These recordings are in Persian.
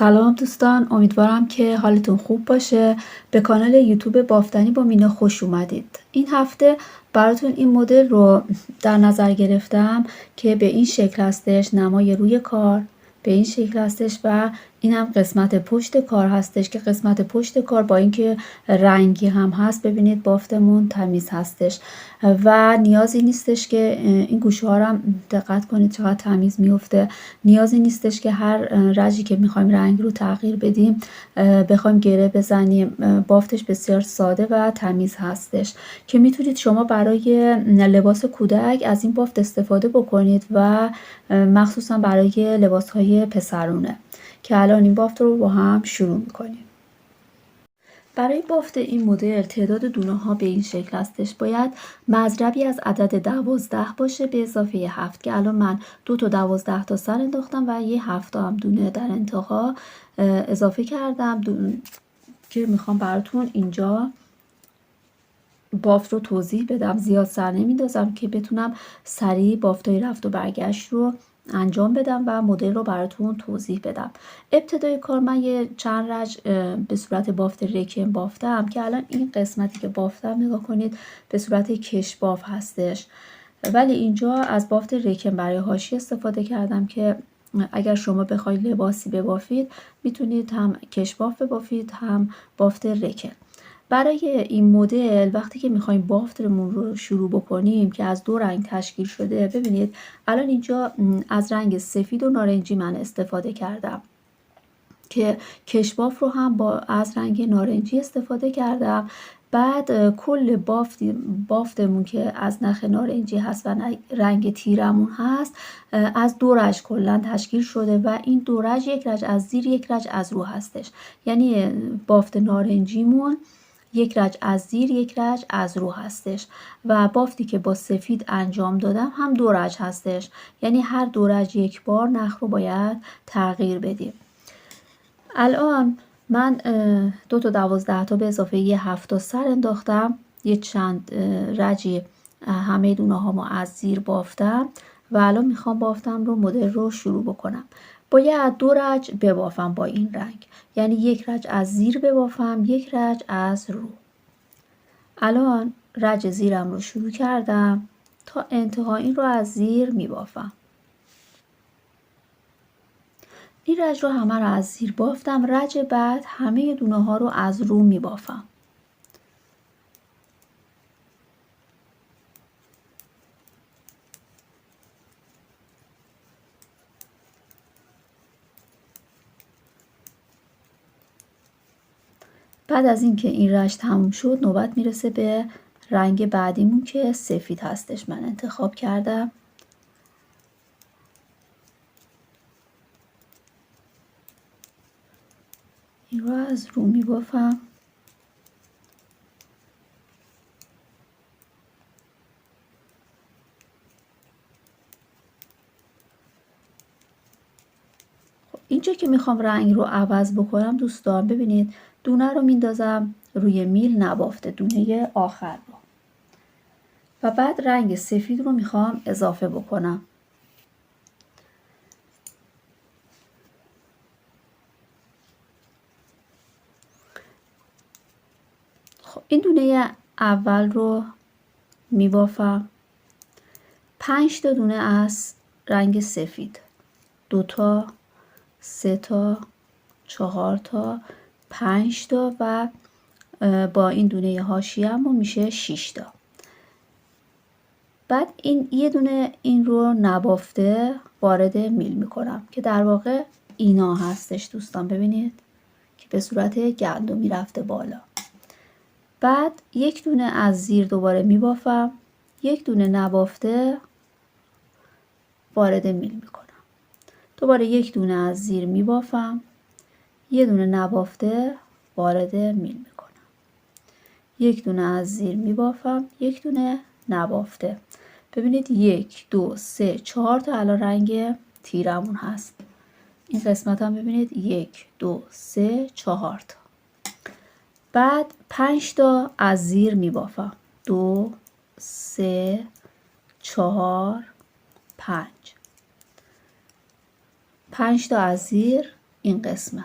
سلام دوستان، امیدوارم که حالتون خوب باشه. به کانال یوتیوب بافتنی با مینا خوش اومدید. این هفته براتون این مدل رو در نظر گرفتم که به این شکل هستش، نمای روی کار به این شکل هستش و این هم قسمت پشت کار هستش که قسمت پشت کار با اینکه رنگی هم هست ببینید بافتمون تمیز هستش و نیازی نیستش که این گوشه ها رو هم دقت کنید چقدر تمیز میفته. نیازی نیستش که هر رجی که میخوایم رنگ رو تغییر بدیم بخوایم گره بزنیم. بافتش بسیار ساده و تمیز هستش که میتونید شما برای لباس کودک از این بافت استفاده بکنید و مخصوصا برای لباس های پسرونه که الان این بافت رو با هم شروع میکنیم. برای بافت این مدل تعداد دونه ها به این شکل هستش. باید مضربی از عدد 12 باشه به اضافه 7 که الان من 2 تا 12 تا سر انداختم و یه 7 هم دونه در انتها اضافه کردم که میخوام براتون اینجا بافت رو توضیح بدم. زیاد سر نمیندازم که بتونم سریع بافتای رفت و برگشت رو انجام بدم و مدل رو براتون توضیح بدم. ابتدای کار من یه چند رج به صورت بافت رکن بافتم که الان این قسمتی که بافتم نگاه کنید به صورت کش باف هستش، ولی اینجا از بافت رکن برای حاشیه استفاده کردم که اگر شما بخواید لباسی ببافید میتونید هم کش باف ببافید هم بافت رکن. برای این مدل وقتی که میخوایم بافتمون رو شروع بکنیم که از 2 رنگ تشکیل شده، ببینید الان اینجا از رنگ سفید و نارنجی من استفاده کردم که کشباف رو هم از رنگ نارنجی استفاده کردم. بعد کل بافتمون که از نخ نارنجی هست و رنگ تیرمون هست از 2 رج کلا تشکیل شده و این 2 رج، یک رج از زیر یک رج از رو هستش. یعنی بافت نارنجیمون یک رج از زیر یک رج از رو هستش و بافتی که با سفید انجام دادم هم 2 رج هستش، یعنی هر 2 رج یک بار نخ رو باید تغییر بدیم. الان من 2 تا 12 تا به اضافه یه 7 تا سر انداختم، یه چند رجی همه دونه ها ما از زیر بافتم و الان میخوام بافتم رو مدل رو شروع بکنم. باید 2 رج ببافم با این رنگ، یعنی یک رج از زیر ببافم یک رج از رو. الان رج زیرم رو شروع کردم، تا انتها این رو از زیر میبافم. این رج رو همه رو از زیر بافتم. رج بعد همه دونه ها رو از رو میبافم. بعد از اینکه این رج تموم شد نوبت میرسه به رنگ بعدیمون که سفید هستش. من انتخاب کردم. این رو از رو میبافم. اینجا که میخوام رنگ رو عوض بکنم دوستان، ببینید دونه رو میندازم روی میل نبافته، دونه آخر رو، و بعد رنگ سفید رو میخوام اضافه بکنم. خب این دونه اول رو میبافم. 5 تا دونه از رنگ سفید، 2 تا 3 تا 4 تا 5 تا و با این دونه حاشیه‌مون میشه 6 تا. بعد این یه دونه این رو نبافته وارد میل میکنم که در واقع اینا هستش دوستان، ببینید که به صورت گندمی رفته بالا. بعد یک دونه از زیر دوباره میبافم، یک دونه نبافته وارد میل میکنم. دوباره یک دونه از زیر میبافم، یه دونه نبافته وارد میل میکنم. یک دونه از زیر میبافم، یک دونه نبافته. ببینید 1 2 3 4 تا الان رنگ تیرمون هست. این قسمت هم ببینید 1 2 3 4 تا. بعد 5 تا از زیر میبافم، 2 3 4 5 تا از زیر این قسمت.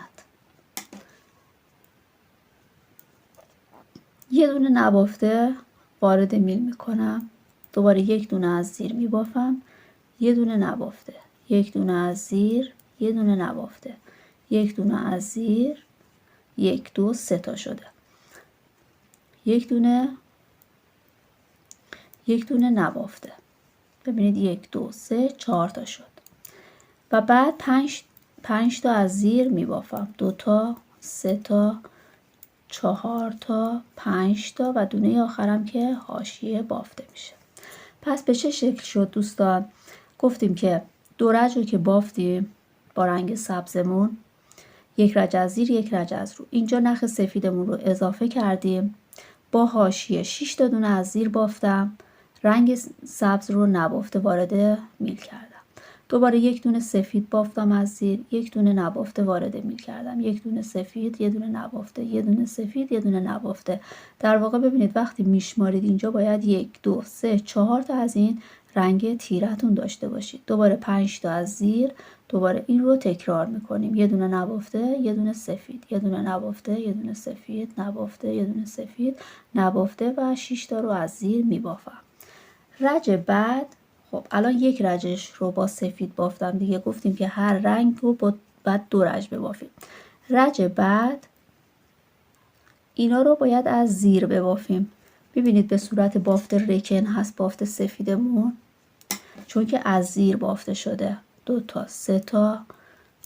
یه دونه نبافته وارد میل میکنم، دوباره یک دونه از زیر میبافم، یه دونه نبافته، یک دونه از زیر، یه دونه نبافته، یک دونه از زیر، یک دو سه تا شده. یک دونه نبافته، ببینید یک دو سه چهار تا شد. و بعد پنج تا از زیر میبافم، دو تا، سه تا، چهار تا، پنج تا و دونه آخرم که حاشیه بافته میشه. پس به چه شکل شد دوستان؟ گفتیم که دو رج رو که بافتیم با رنگ سبزمون، یک رج از زیر یک رج از رو، اینجا نخ سفیدمون رو اضافه کردیم، با حاشیه 6 تا دونه از زیر بافتم، رنگ سبز رو نبافته وارد میل کردم. دوباره یک دونه سفید بافتم از زیر، یک دونه نبافته وارد میل کردم، یک دونه سفید، یه دونه نبافته، یه دونه سفید، یه دونه نبافته. در واقع ببینید وقتی میشمارید اینجا باید 1 2 3 4 تا از این رنگ تیرتون داشته باشید. دوباره 5 تا از زیر، دوباره این رو تکرار میکنیم، یه دونه نبافته، یه دونه سفید، یه دونه نبافته، یه دونه سفید، نبافته، یه دونه سفید، نبافته و 6 تا رو از زیر میبافم. رج بعد، خب الان یک رجش رو با سفید بافتم دیگه، گفتیم که هر رنگ رو بعد دو رج ببافیم. رج بعد اینا رو باید از زیر ببافیم. ببینید به صورت بافت رکن هست بافت سفیدمون، چون که از زیر بافته شده. 2 تا، 3 تا،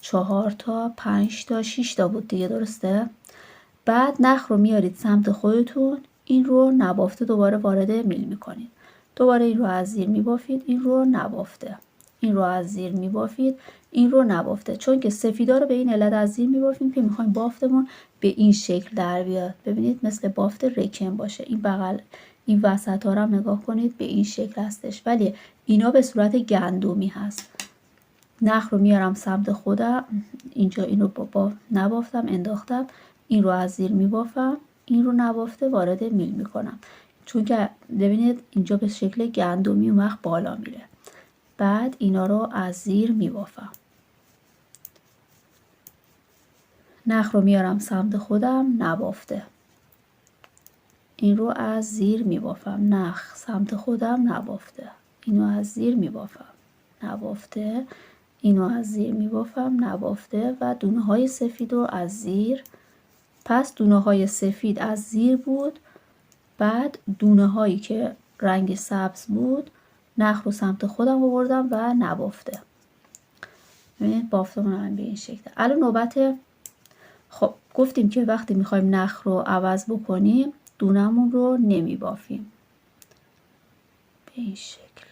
4 تا، 5 تا، 6 تا بود دیگه، درسته؟ بعد نخ رو میارید سمت خودتون، این رو نبافته دوباره وارد میل میکنید. دوباره این رو از زیر میبافید، این رو نبافته، این رو از زیر میبافید، این رو نبافته. چون که سفیدا رو به این علت از زیر میبافیم که میخوایم بافتمون به این شکل در بیاد. ببینید مثل بافت رکن باشه. این بغل این وسط ها رو نگاه کنید به این شکل هستش، ولی اینا به صورت گندمی هست. نخ رو میارم سمت خودم، اینجا این رو با نبافتم انداختم، این رو از زیر میبافم، این رو نبافته وارد میل میکنم، چون که ببینید اینجا به شکل گندمی اون وقت بالا میره. بعد اینا رو از زیر میبافم، نخ رو میارم سمت خودم نبافته، این رو از زیر میبافم، نخ سمت خودم نبافته، اینو از زیر میبافم نبافته، اینو از زیر میبافم نبافته و دونه های سفید رو از زیر. پس دونه های سفید از زیر بود، بعد دونه هایی که رنگ سبز بود نخ رو سمت خودم آوردم و نبافته. ببینید بافتمون هم به این شکل. الان نوبت، خب گفتیم که وقتی میخوایم نخ رو عوض بکنیم دونمون رو نمی بافیم به این شکل.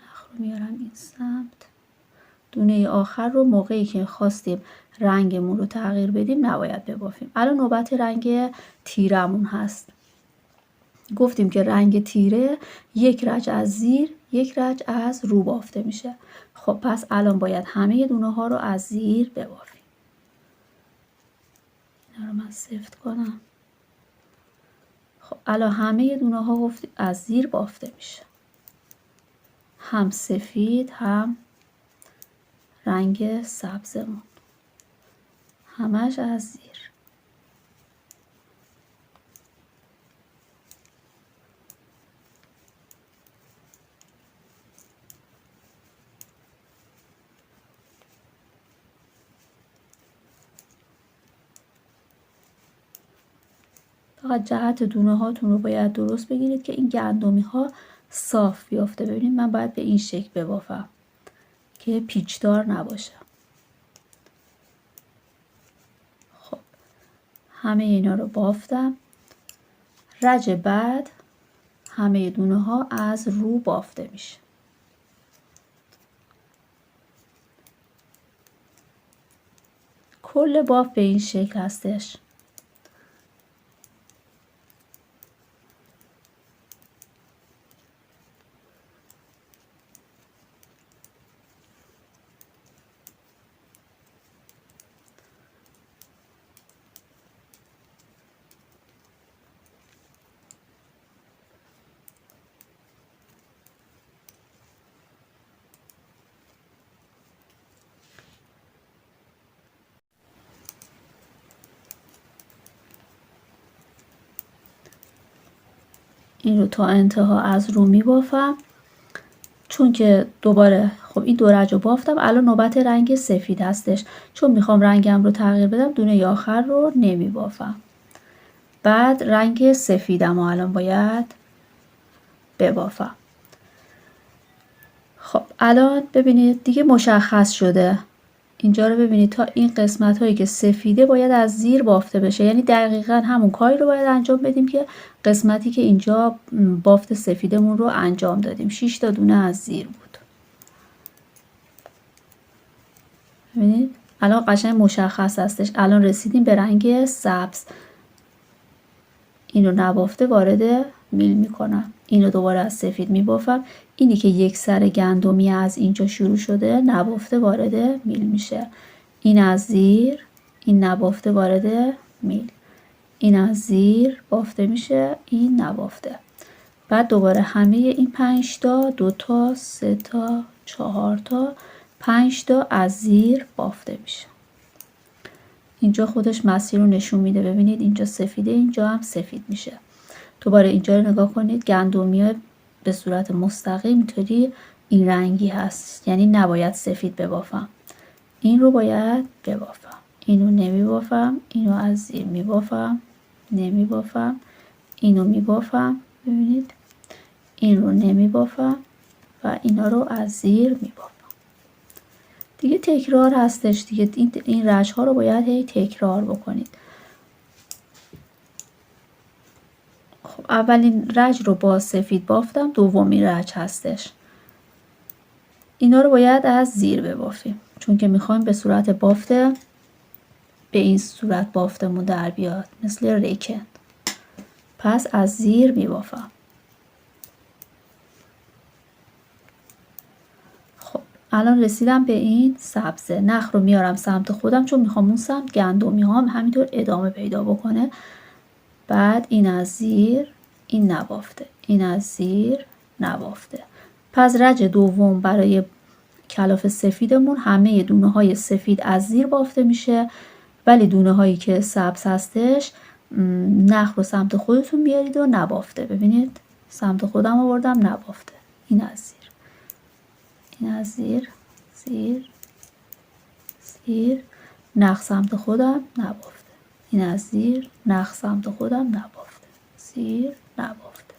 نخ رو میارم این سمت، دونه آخر رو موقعی که خواستیم رنگمون رو تغییر بدیم نباید ببافیم. الان نوبت رنگ تیرمون هست. گفتیم که رنگ تیره یک رج از زیر یک رج از رو بافته میشه. خب پس الان باید همه دونه ها رو از زیر ببافیم. اینا رو من سفت کنم. خب الان همه دونه ها از زیر بافته میشه، هم سفید هم رنگ سبزمون، همش از زیر. فقط جهت دونه هاتون رو باید درست بگیرید که این گندمی ها صاف بیافته. ببینید من باید به این شکل ببافم که پیچدار نباشه. خب همه اینا رو بافتم. رج بعد همه دونه ها از رو بافته میشه. کل باف به این شکل هستش. این رو تا انتها از رو میبافم. چون که دوباره خب این دو رج رو بافتم، الان نوبت رنگ سفید هستش. چون میخوام رنگم رو تغییر بدم دونه آخر رو نمیبافم. بعد رنگ سفیدم رو الان باید ببافم. خب الان ببینید دیگه مشخص شده. اینجا رو ببینید تا این قسمت هایی که سفیده باید از زیر بافته بشه، یعنی دقیقا همون کاری رو باید انجام بدیم که قسمتی که اینجا بافت سفیدمون رو انجام دادیم. 6 تا دونه از زیر بود. ببینید الان قشنگ مشخص هستش. الان رسیدیم به رنگ سبز. اینو نبافته وارد میل میکنم. اینو دوباره از سفید میبافم. اینی که یک سر گندمی از اینجا شروع شده نبافته وارد میل میشه. این از زیر، این نبافته وارد میل. این از زیر بافته میشه، این نبافته. بعد دوباره همه این 5 تا، 2 تا، 3 تا، 4 تا، 5 تا از زیر بافته میشه. اینجا خودش مسیر رو نشون میده. ببینید اینجا سفیده، اینجا هم سفید میشه. دوباره اینجا رو نگاه کنید. گندمی به صورت مستقیم اینطوری این رنگی هست، یعنی نباید سفید ببافم. این رو باید ببافم. اینو نمیبافم. اینو از زیر میبافم، نمیبافم. اینو میبافم. ببینید این رو نمیبافم و اینا رو از زیر میبافم. دیگه تکرار هستش دیگه. این رج ها رو باید هی تکرار بکنید. خب اولین رج رو با سفید بافتم، دومین رج هستش. اینا رو باید از زیر ببافیم چون که میخوایم به صورت بافته به این صورت بافتمون در بیاد، مثل ریکن. پس از زیر میبافم. خب الان رسیدم به این سبزه. نخ رو میارم سمت خودم چون میخوام اون سمت گندمی هام همینطور ادامه پیدا بکنه. بعد این از زیر، این نبافته، این از زیر نبافته. پس رج دوم برای کلاف سفیدمون همه دونه های سفید از زیر بافته میشه، ولی دونه هایی که سبز هستش نخ رو سمت خودتون بیارید و نبافته. ببینید سمت خودم آوردم نبافته. این از زیر، این از زیر، زیر، زیر، نخ سمت خودم نبافته. این از زیر، نخ سمت خودم نبافته، زیر، نبافته،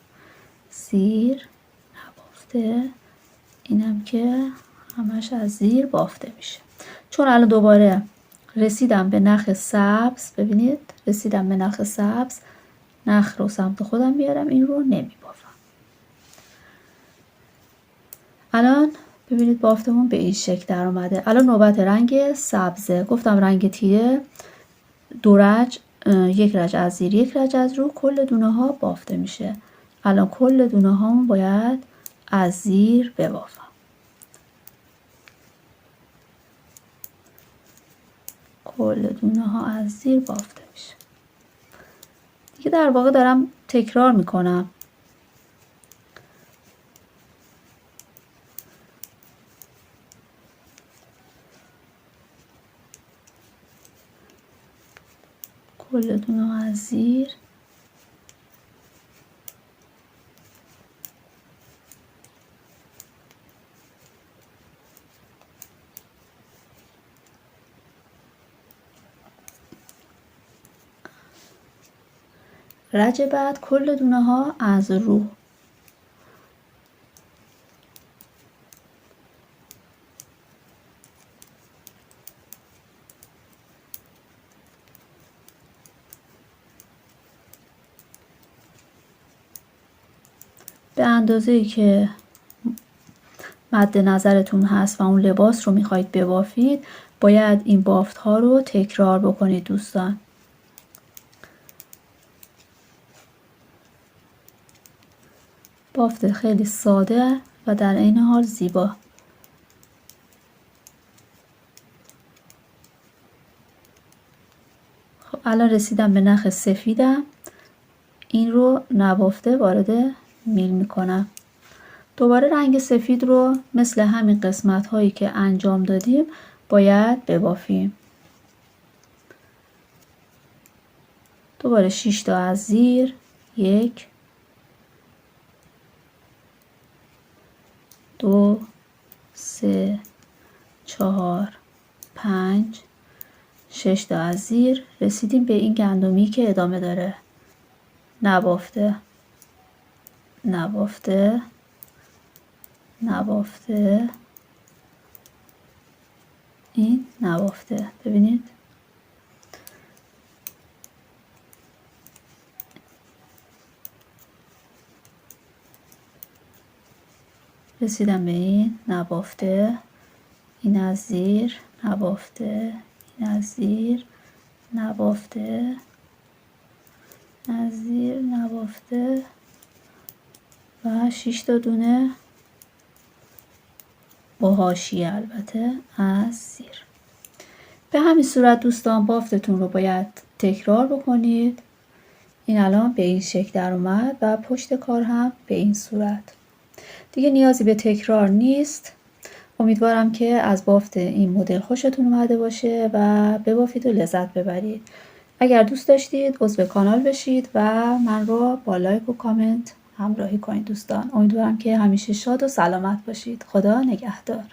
زیر، نبافته. اینم که همش از زیر بافته میشه. چون الان دوباره رسیدم به نخ سبز. ببینید رسیدم به نخ سبز. نخ رو سمت خودم میارم، این رو نمیبافم. الان ببینید بافتمون به این شکل در اومده. الان نوبت رنگ سبزه. گفتم رنگ تیره، دو رج، یک رج از زیر، یک رج از رو، کل دونه ها بافته میشه. الان کل دونه هامون باید از زیر ببافم. کل دونه ها از زیر بافته میشه. دیگه در واقع دارم تکرار میکنم. کل دونه ها از زیر. رج بعد کل دونه ها از رو. به اندازه‌ای که مد نظرتون هست و اون لباس رو میخواید ببافید باید این بافت ها رو تکرار بکنید دوستان. بافت خیلی ساده و در عین حال زیبا. خب الان رسیدم به نخ سفیدم. این رو نبافته وارد میل میکنم. دوباره رنگ سفید رو مثل همین قسمت هایی که انجام دادیم باید ببافیم. دوباره 6 تا از زیر، 1، 2 3 4 5 6 تا از زیر رسیدیم به این گندمی که ادامه داره. نبافته نبافته نبافته، این نبافته. ببینید رسیدم به این نبافته، این از زیر نبافته، این از زیر نبافته، از زیر نبافته و 6 تا دونه با حاشیه البته از زیر. به همین صورت دوستان بافتتون رو باید تکرار بکنید. این الان به این شکل در اومد و پشت کار هم به این صورت. دیگه نیازی به تکرار نیست. امیدوارم که از بافت این مدل خوشتون اومده باشه و ببافید و لذت ببرید. اگر دوست داشتید عضو کانال بشید و من رو با لایک و کامنت همراهی کنید دوستان. امیدوارم که همیشه شاد و سلامت باشید. خدا نگهدار.